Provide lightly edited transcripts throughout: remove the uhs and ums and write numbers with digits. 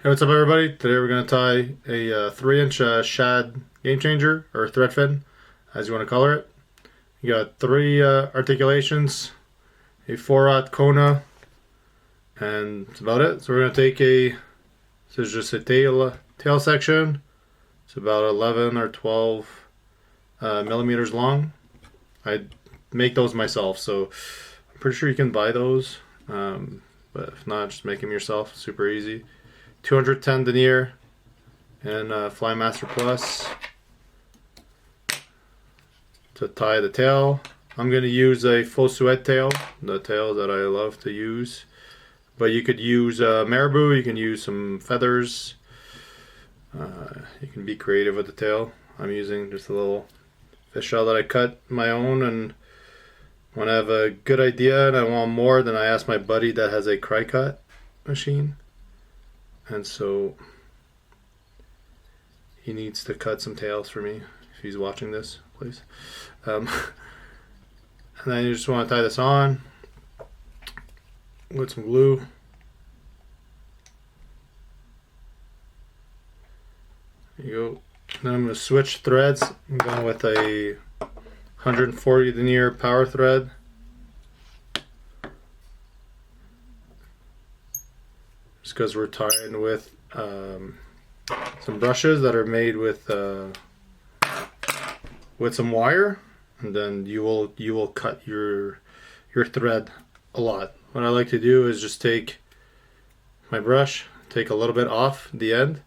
Hey, what's up, everybody? Today we're going to tie a 3-inch Shad Game Changer, or thread fin, as you want to color it. You got three articulations, a 4/0 Kona, and that's about it. So we're going to take this is just a tail section. It's about 11 or 12 millimeters long. I make those myself, so I'm pretty sure you can buy those. But if not, just make them yourself. Super easy. 210 denier and Flymaster Plus to tie the tail. I'm going to use a full suede tail, the tail that I love to use. But you could use marabou, you can use some feathers. You can be creative with the tail. I'm using just a little fish shell that I cut my own, and when I have a good idea and I want more, then I ask my buddy that has a cry cut machine. And so he needs to cut some tails for me if he's watching this, please. And then you just want to tie this on with some glue. There you go. Then I'm going to switch threads. I'm going with a 140 denier power thread. Just because we're tying with some brushes that are made with some wire, and then you will cut your thread a lot. What I like to do is just take my brush, take a little bit off the end,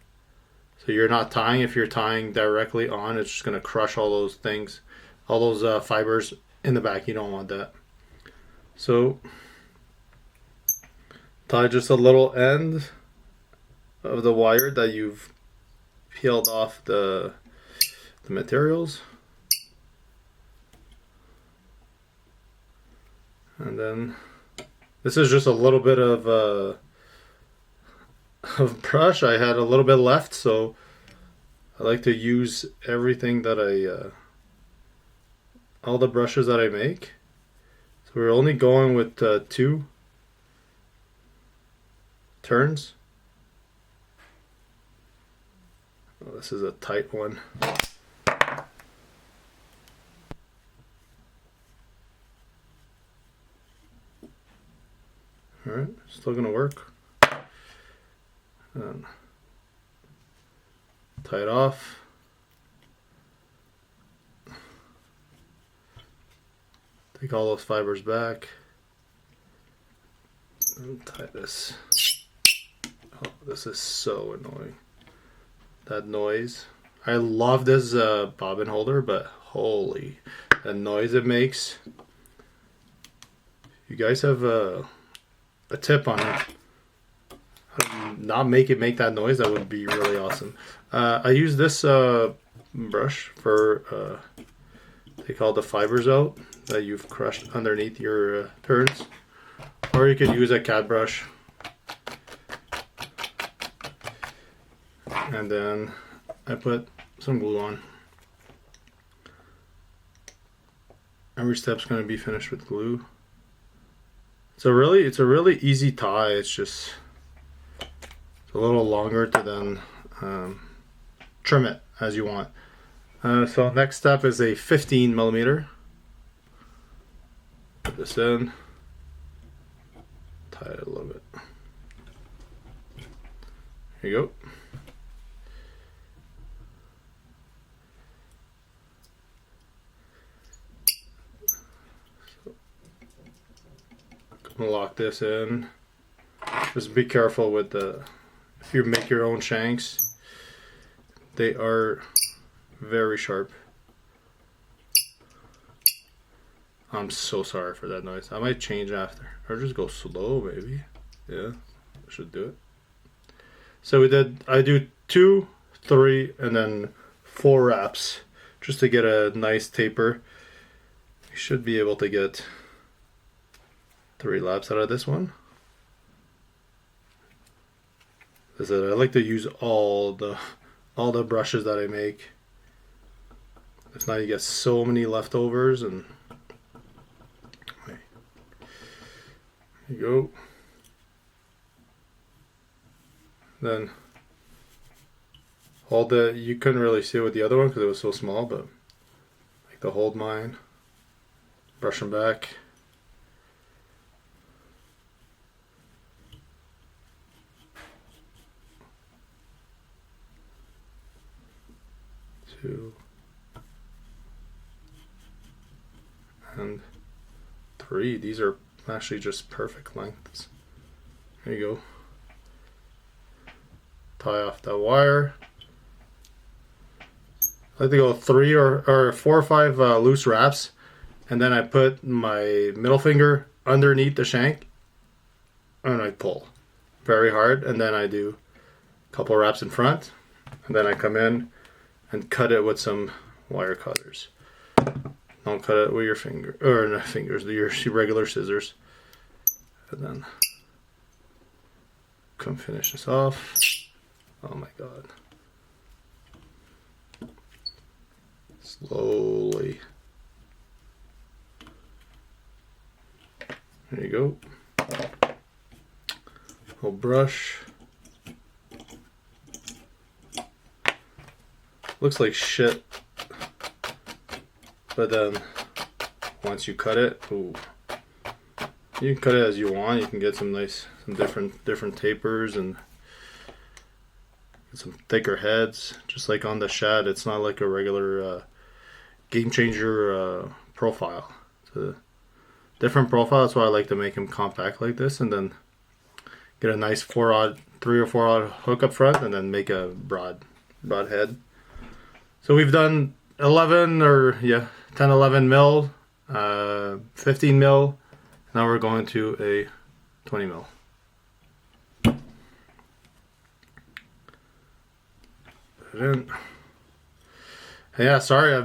so you're not tying. If you're tying directly on, it's just going to crush all those things, all those fibers in the back. You don't want that. So tie just a little end of the wire that you've peeled off the materials, and then this is just a little bit of brush. I had a little bit left, so I like to use everything that all the brushes that I make. So we're only going with 2 turns. Oh, this is a tight one. Alright, still gonna work. And tie it off. Take all those fibers back. And tie this. Oh, this is so annoying. That noise. I love this bobbin holder, but holy, the noise it makes. You guys have a tip on it, how to not make it make that noise? That would be really awesome. I use this brush for take all the fibers out that you've crushed underneath your turns, or you could use a cat brush. And then I put some glue on. Every step's going to be finished with glue. It's a really easy tie. It's just a little longer to then trim it as you want. So next step is a 15 millimeter. Put this in, tie it a little bit. Here you go. Lock this in. Just be careful with if you make your own shanks, they are very sharp. I'm so sorry for that noise. I might change after, or just go slow maybe. Yeah, I should do it. So I do 2, 3, and then 4 wraps just to get a nice taper. You should be able to get 3 laps out of this one. As I said, I like to use all the brushes that I make. If not, you get so many leftovers. And there you go. Then hold it. You couldn't really see it with the other one because it was so small, but like the hold mine, brush them back. Two and three. These are actually just perfect lengths. There you go. Tie off that wire. I like to go 3 or 4 or 5 loose wraps, and then I put my middle finger underneath the shank and I pull very hard, and then I do a couple wraps in front, and then I come in and cut it with some wire cutters. Don't cut it with your finger, or not fingers, your regular scissors. And then come finish this off. Oh my god. Slowly. There you go. Little brush. Looks like shit, but then once you cut it, ooh, you can cut it as you want. You can get some different tapers and get some thicker heads, just like on the Shad. It's not like a regular Game Changer profile. It's a different profile. That's why I like to make them compact like this, and then get a nice 3 or 4 hook up front, and then make a broad head. So we've done 10, 11 mil, 15 mil. Now we're going to a 20 mil. Put it in. Yeah, sorry, I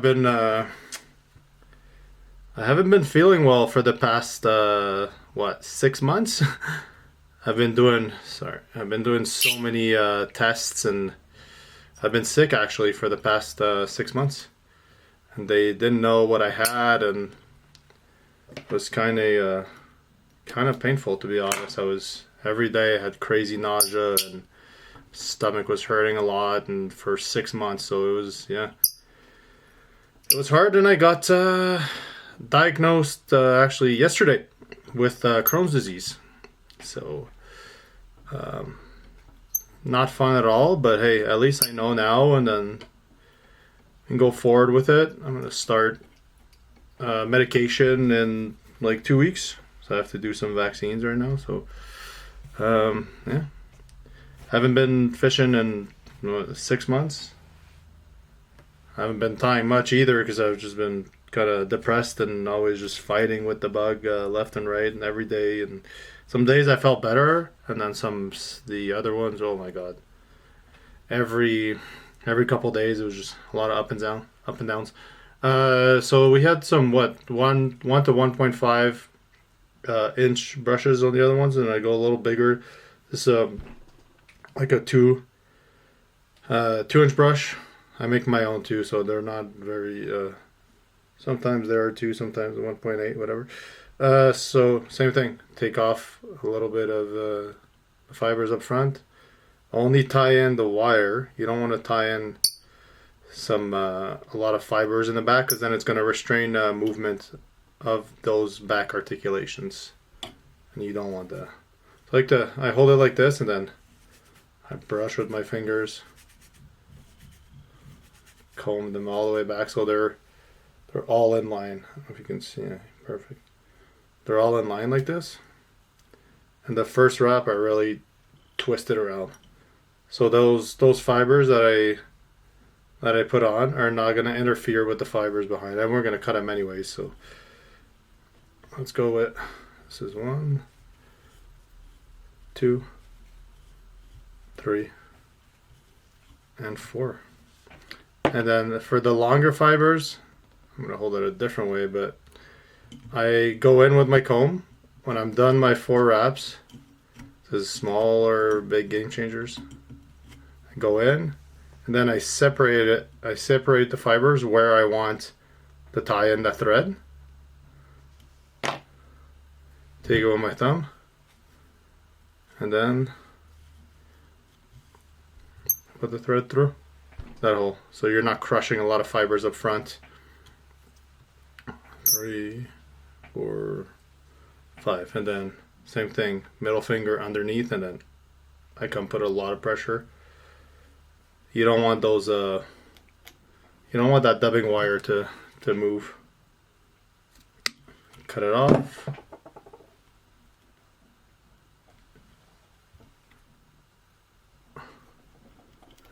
haven't been feeling well for the past 6 months. I've been doing so many tests, and I've been sick actually for the past 6 months, and they didn't know what I had, and it was kind of painful, to be honest. Every day I had crazy nausea, and stomach was hurting a lot, and for 6 months, so it was hard. And I got diagnosed actually yesterday with Crohn's disease, so not fun at all, but hey, at least I know now, and then I can go forward with it. I'm going to start medication in like 2 weeks, so I have to do some vaccines right now. So yeah, haven't been fishing in 6 months. I haven't been tying much either, because I've just been kind of depressed and always just fighting with the bug left and right and every day. And some days I felt better, and then the other ones, oh my god, every couple days it was just a lot of up and downs. So we had some 1 to 1.5 inch brushes on the other ones, and I go a little bigger. This like a 2 inch brush. I make my own too, so they're not very. Sometimes there are 2, sometimes 1.8, whatever. So same thing. Take off a little bit of the fibers up front. Only tie in the wire. You don't want to tie in a lot of fibers in the back, because then it's going to restrain movement of those back articulations, and you don't want that. So I hold it like this, and then I brush with my fingers, comb them all the way back, so they're all in line. I don't know if you can see. Yeah, perfect. They're all in line like this. And the first wrap I really twist it around. So those fibers that I put on are not going to interfere with the fibers behind. And we're going to cut them anyways. So let's go with, this is 1, 2, 3, and 4. And then for the longer fibers, I'm going to hold it a different way, but I go in with my comb when I'm done my 4 wraps. This is small or big Game Changers. I go in, and then I separate it. I separate the fibers where I want to tie in the thread. Take it with my thumb, and then put the thread through that hole, so you're not crushing a lot of fibers up front. 3, 4, 5, and then same thing, middle finger underneath, and then I can put a lot of pressure. You don't want those you don't want that dubbing wire to move. Cut it off.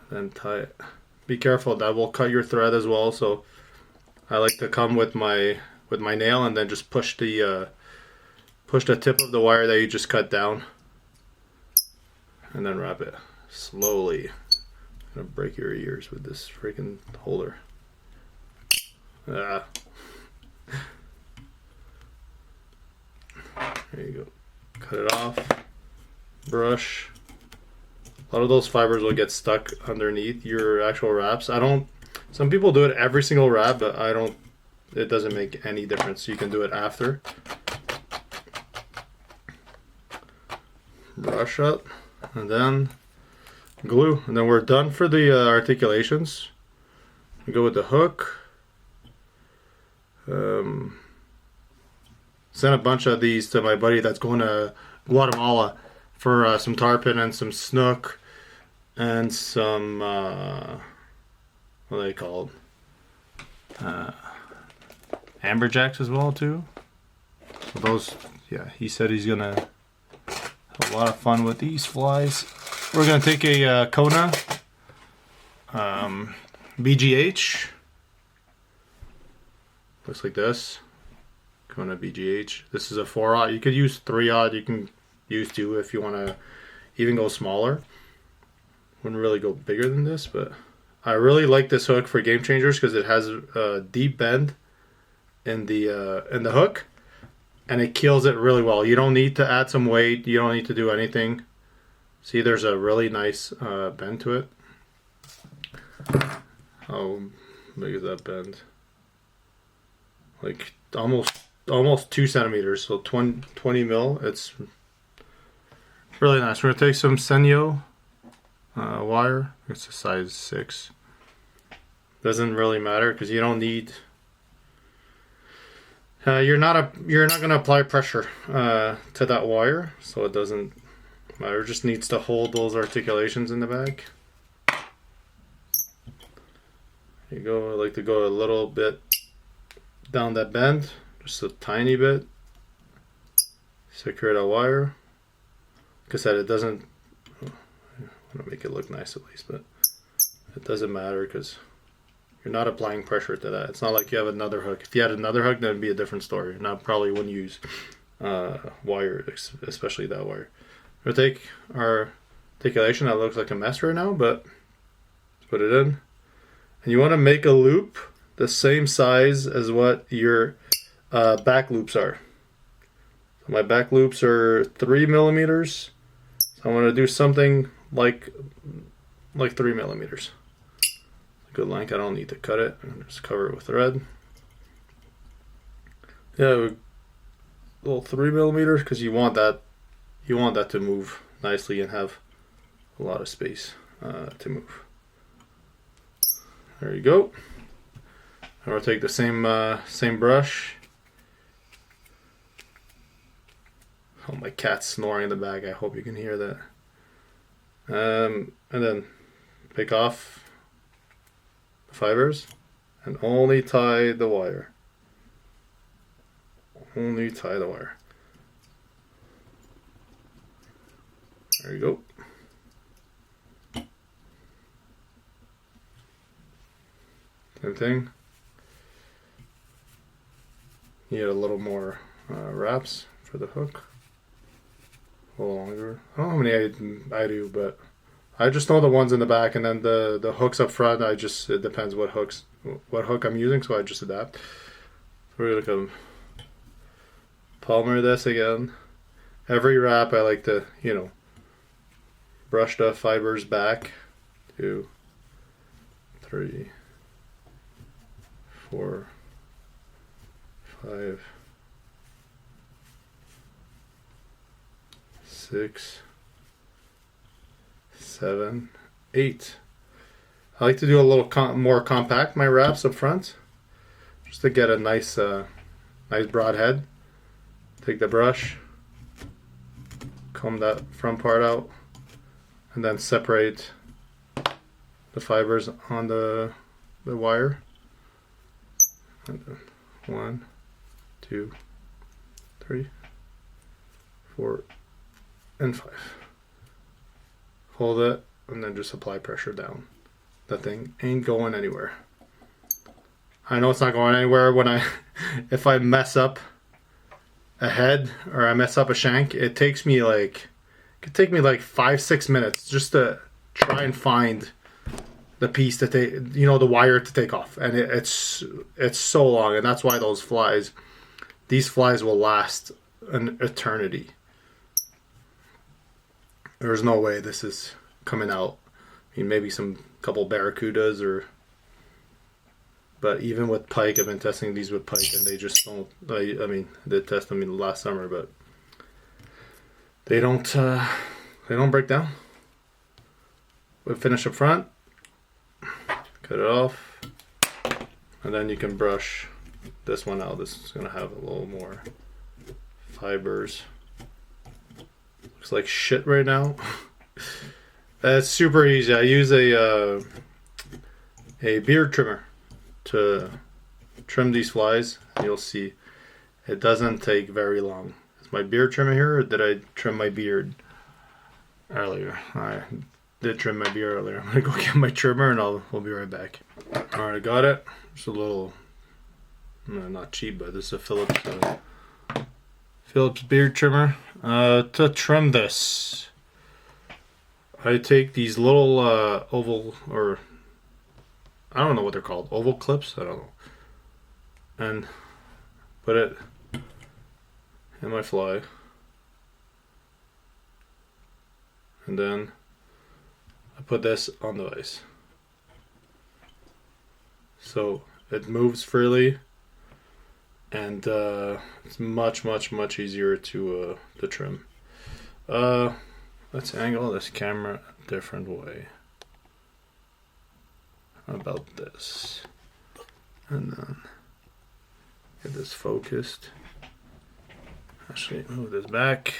Then tie it. Be careful, that will cut your thread as well, so I like to come with my nail and then just push the tip of the wire that you just cut down, and then wrap it slowly. I'm gonna break your ears with this freaking holder. Ah. There you go. Cut it off. Brush. A lot of those fibers will get stuck underneath your actual wraps. Some people do it every single wrap, but I don't. It doesn't make any difference. You can do it after. Brush up, and then glue, and then we're done for the articulations. We go with the hook. Sent a bunch of these to my buddy that's going to Guatemala for some tarpon and some snook and some what are they called? Amberjacks as well too. So those, yeah, he said he's gonna have a lot of fun with these flies. We're gonna take a Kona BGH. Looks like this. Kona BGH. This is a 4-aught. You could use 3-aught. You can use 2 if you want to even go smaller. Wouldn't really go bigger than this, but I really like this hook for game changers because it has a deep bend in the hook, and it kills it really well. You don't need to add some weight. You don't need to do anything. See, there's a really nice bend to it. How big is that bend? Like almost 2 centimeters, so 20 mil. It's really nice. We're gonna take some Senyo wire. It's a size 6. Doesn't really matter because you don't need. You're not gonna apply pressure to that wire, so it doesn't matter. It just needs to hold those articulations in the back. There you go. I like to go a little bit down that bend, just a tiny bit. Secure that wire. Like I said, it doesn't. I want to make it look nice at least, but it doesn't matter because you're not applying pressure to that. It's not like you have another hook. If you had another hook, that would be a different story. And I probably wouldn't use wire, especially that wire. We'll take our articulation. That looks like a mess right now, but let's put it in. And you want to make a loop the same size as what your back loops are. So my back loops are 3 millimeters. So I want to do something like 3 millimeters. Good length. I don't need to cut it. I'm just cover it with thread. Yeah, a little 3 millimeters because you want that to move nicely and have a lot of space to move. There you go. And we'll take the same brush. Oh, my cat's snoring in the back. I hope you can hear that. And then pick off the fibers and only tie the wire. Only tie the wire. There you go. Same thing. You need a little more wraps for the hook. A little longer. I don't know how many I do, but I just know the ones in the back, and then the hooks up front. It depends what hook I'm using, so I just adapt. We're gonna Palmer this again. Every wrap I like to, brush the fibers back. 2, 3, 4, 5, 6, 7, 8. I like to do a little more compact my wraps up front, just to get a nice, nice broad head. Take the brush, comb that front part out, and then separate the fibers on the wire. And then 1, 2, 3, 4, and 5. Hold it, and then just apply pressure down. That thing ain't going anywhere. I know it's not going anywhere when if I mess up a head or I mess up a shank, it could take me like 5-6 minutes just to try and find the piece that the wire to take off, and it's so long, and that's why these flies will last an eternity. There's no way this is coming out. I mean, maybe some couple barracudas, but even with pike, I've been testing these with pike, and they just don't. I mean, they tested them last summer, but they don't break down. We'll finish up front, cut it off, and then you can brush this one out. This is gonna have a little more fibers. Looks like shit right now. It's super easy. I use a beard trimmer to trim these flies. You'll see it doesn't take very long. Is my beard trimmer here, or did I trim my beard earlier? I did trim my beard earlier. I'm gonna go get my trimmer and we'll be right back. Alright, I got it. It's a little, not cheap, but this is a Phillips beard trimmer. To trim this, I take these little oval, or I don't know what they're called, oval clips, I don't know, and put it in my fly, and then I put this on the vise, so it moves freely, and it's much easier to trim. Let's angle this camera a different way. How about this? And then get this focused. Actually, move this back.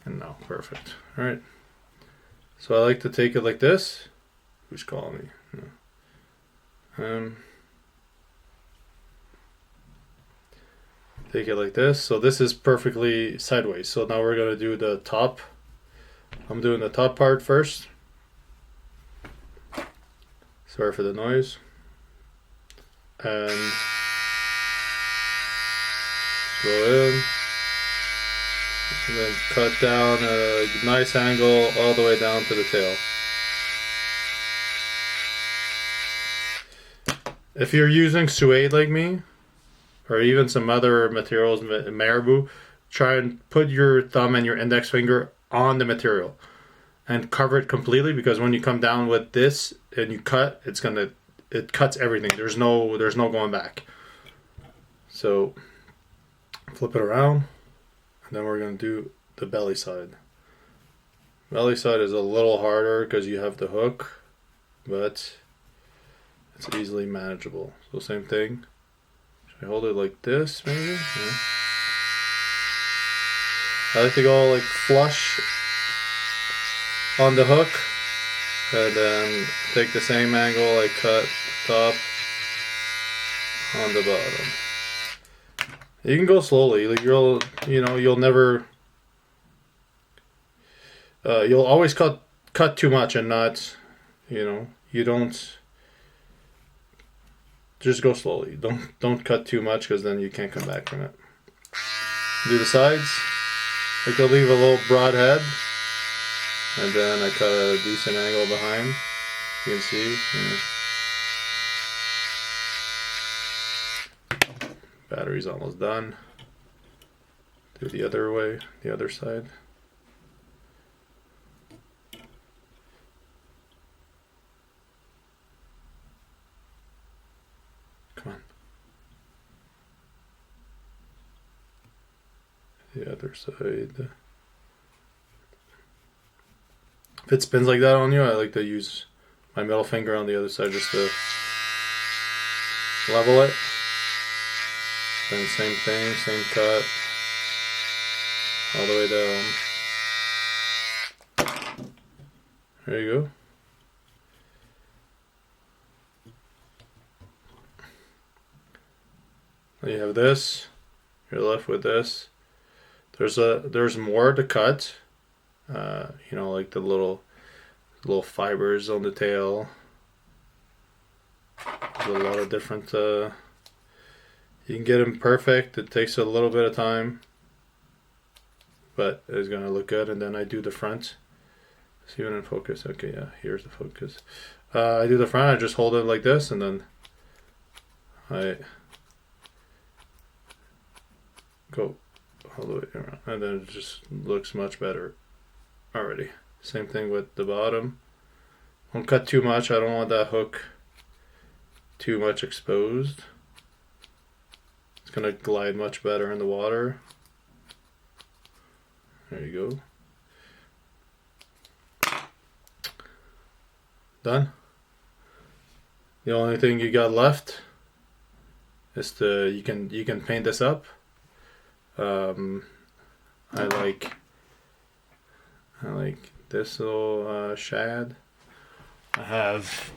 And now, perfect. Alright. So I like to take it like this. Who's calling me? No. Take it like this. So this is perfectly sideways. So now we're going to do the top. I'm doing the top part first. Sorry for the noise. And go in. And then cut down a nice angle all the way down to the tail. If you're using suede like me, or even some other materials, marabou, try and put your thumb and your index finger on the material and cover it completely, because when you come down with this and you cut, it cuts everything. There's no going back. So flip it around, and then we're going to do the belly side. Belly side is a little harder because you have the hook, but it's easily manageable. So same thing. I hold it like this, maybe? Yeah. I like to go like flush on the hook, and then take the same angle, like cut the top on the bottom. You can go slowly. Like you'll never, you'll always cut too much and not, you don't. Just go slowly. Don't cut too much, because then you can't come back from it. Do the sides. I could leave a little broad head, and then I cut a decent angle behind. You can see. Battery's almost done. Do the other way, the other side. Come on. The other side. if it spins like that on you, I like to use my middle finger on the other side just to level it. Then same thing, same cut, all the way down. There you go. Now you have this. You're left with this. There's more to cut. You know, like the little fibers on the tail. There's a lot of different. You can get them perfect. It takes a little bit of time, but it's gonna look good. And then I do the front. See when in focus. Okay, yeah, here's the focus. I do the front. I just hold it like this, and then I go all the way around, and then it just looks much better already. Same thing with the bottom. Don't cut too much. I don't want that hook too much exposed. It's gonna glide much better in the water. There you go. Done. The only thing you got left is you can paint this up. I like this little shad. I have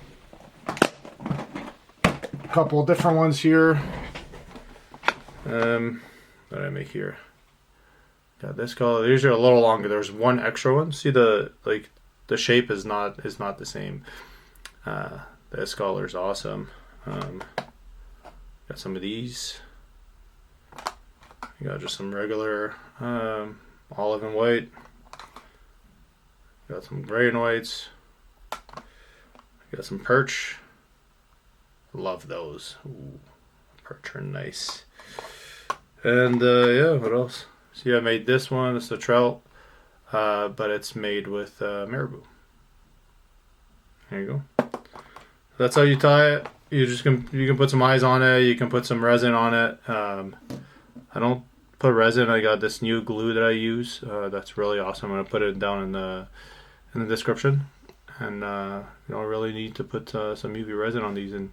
a couple different ones here. What did I make here? Got this color. These are a little longer. There's one extra one. See the shape is not the same. This color is awesome. Got some of these. You got just some regular olive and white. Got some gray and whites. Got some perch. Love those. Ooh, perch are nice. And yeah, what else? See, I made this one. It's a trout, but it's made with marabou. There you go. That's how you tie it. You can put some eyes on it. You can put some resin on it. I don't put resin. I got this new glue that I use. That's really awesome. I'm gonna put it down in the description. And you don't really need to put some UV resin on these and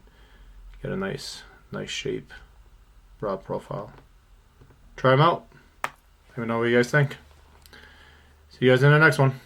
get a nice shape, broad profile. Try them out. Let me know what you guys think. See you guys in the next one.